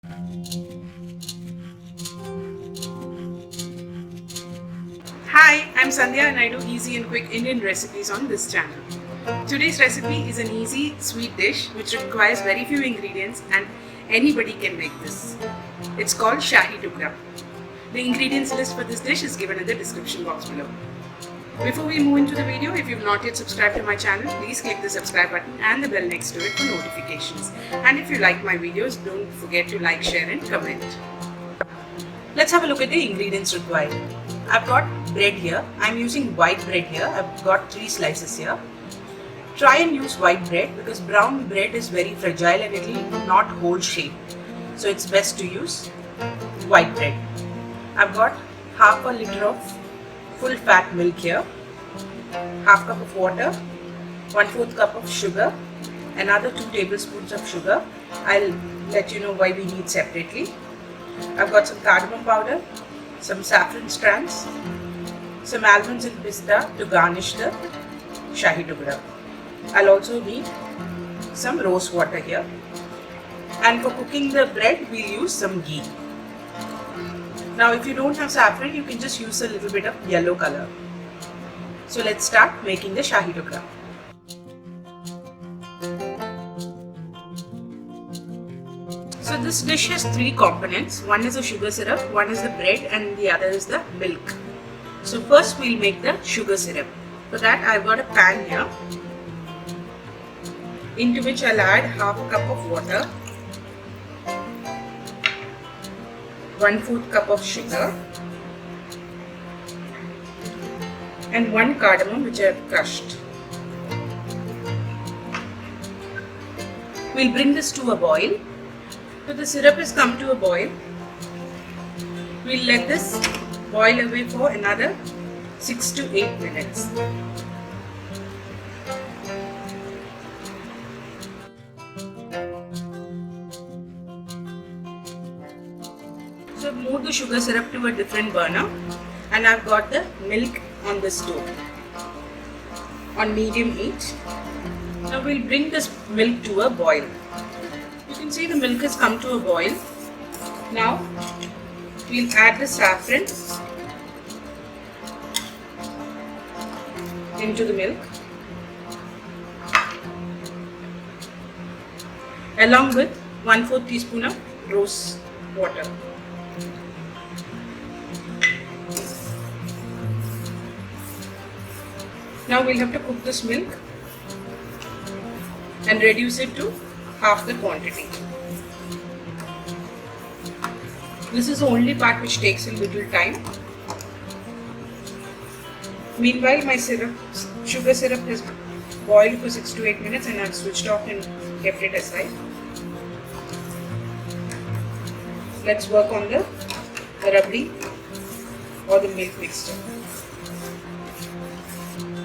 Hi, I'm Sandhya and I do easy and quick Indian recipes on this channel. Today's recipe is an easy sweet dish which requires very few ingredients and anybody can make this. It's called Shahi Tukda. The ingredients list for this dish is given in the description box below. Before we move into the video, if you've not yet subscribed to my channel, please click the subscribe button and the bell next to it for notifications. And if you like my videos, don't forget to like, share and comment. Let's have a look at the ingredients required. I've got bread here. I'm using white bread here. I've got 3 slices here. Try and use white bread because brown bread is very fragile and it will not hold shape. So it's best to use white bread. I've got half a liter of full fat milk here, half cup of water, 1/4 cup of sugar, another 2 tablespoons of sugar. I'll let you know why we need separately. I've got some cardamom powder, some saffron strands, some almonds and pista to garnish the Shahi Tukda. I'll also need some rose water here. And for cooking the bread, we'll use some ghee. Now if you don't have saffron, you can just use a little bit of yellow color. So let's start making the Shahi Tukda. So this dish has 3 components. One is the sugar syrup, one is the bread and the other is the milk. So first we'll make the sugar syrup. For that I've got a pan here into which I'll add half a cup of water, 1/4 cup of sugar and 1 cardamom which I have crushed. We'll bring this to a boil. So the syrup has come to a boil. We'll let this boil away for another 6 to 8 minutes. So I've moved the sugar syrup to a different burner and I've got the milk on the stove on medium heat. Now we'll bring this milk to a boil. You can see the milk has come to a boil. Now we'll add the saffron into the milk along with 1/4 teaspoon of rose water. Now we'll have to cook this milk and reduce it to half the quantity. This is the only part which takes a little time. Meanwhile, my sugar syrup has boiled for 6 to 8 minutes and I've switched off and kept it aside. Let's work on the rabdi or the milk mixture.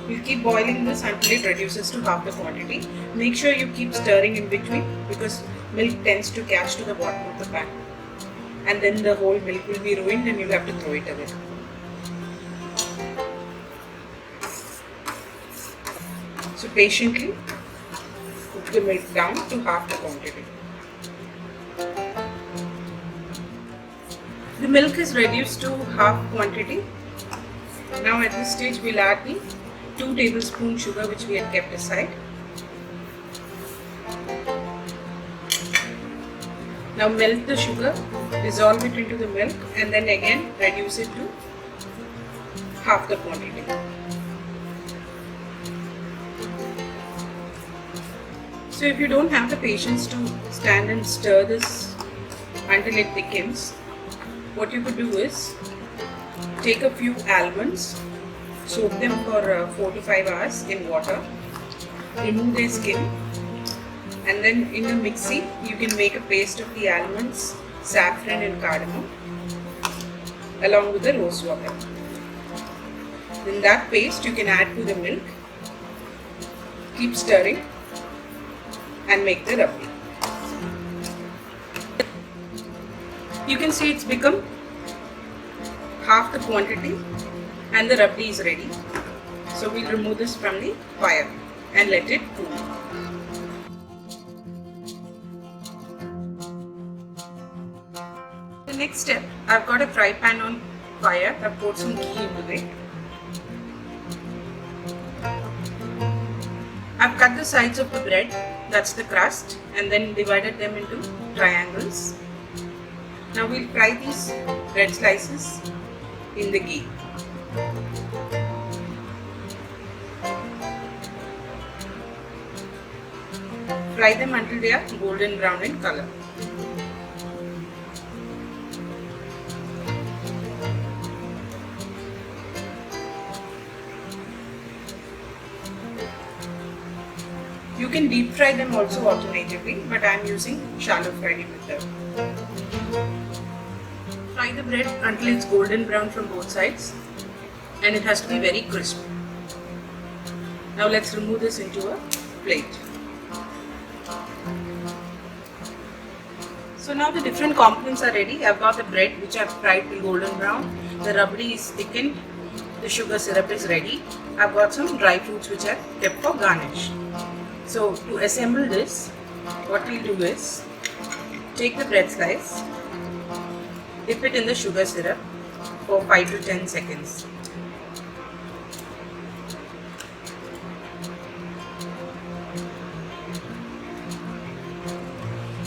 We'll keep boiling this until it reduces to half the quantity. Make sure you keep stirring in between because milk tends to catch to the bottom of the pan. And then the whole milk will be ruined and you'll have to throw it away. So patiently cook the milk down to half the quantity. The milk is reduced to half quantity. Now at this stage we'll add the 2 tablespoons sugar which we had kept aside. Now melt the sugar, dissolve it into the milk and then again reduce it to half the quantity. So if you don't have the patience to stand and stir this until it thickens, what you could do is take a few almonds, soak them for 4 to 5 hours in water, remove their skin, and then in a mixie you can make a paste of the almonds, saffron and cardamom along with the rose water. Then that paste you can add to the milk, keep stirring and make the rabdi. You can see it's become half the quantity and the rabdi is ready. So we'll remove this from the fire and let it cool. next step, I've got a fry pan on fire. I've poured some ghee into it. I've cut the sides of the bread, that's the crust, and then divided them into triangles. Now we'll fry these bread slices in the ghee. Fry them until they are golden brown in color. You can deep fry them also alternatively, but I am using shallow frying method. Fry the bread until it's golden brown from both sides, and it has to be very crisp. Now let's remove this into a plate. So now the different components are ready. I've got the bread which I've fried till golden brown. The rabdi is thickened. The sugar syrup is ready. I've got some dry fruits which are kept for garnish. So to assemble this, what we'll do is take the bread slice, dip it in the sugar syrup for 5 to 10 seconds.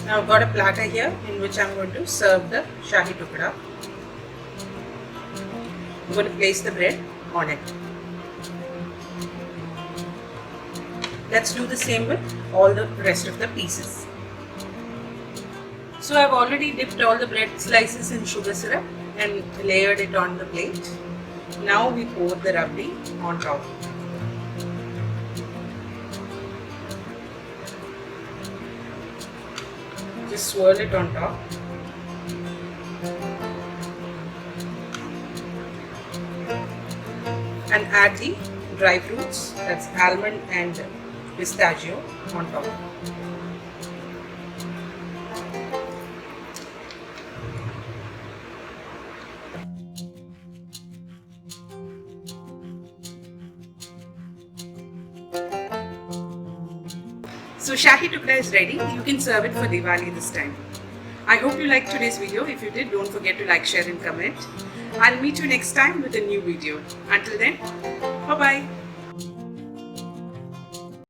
Now I've got a platter here in which I'm going to serve the Shahi Tukda. I'm going to place the bread on it. Let's do the same with all the rest of the pieces. So I've already dipped all the bread slices in sugar syrup and layered it on the plate. Now we pour the rabdi on top. Just swirl it on top. And add the dry fruits, that's almond and pistachio, on top. So Shahi Tukda is ready. You can serve it for Diwali this time. I hope you liked today's video. If you did, don't forget to like, share and comment. I'll meet you next time with a new video. Until then, bye-bye.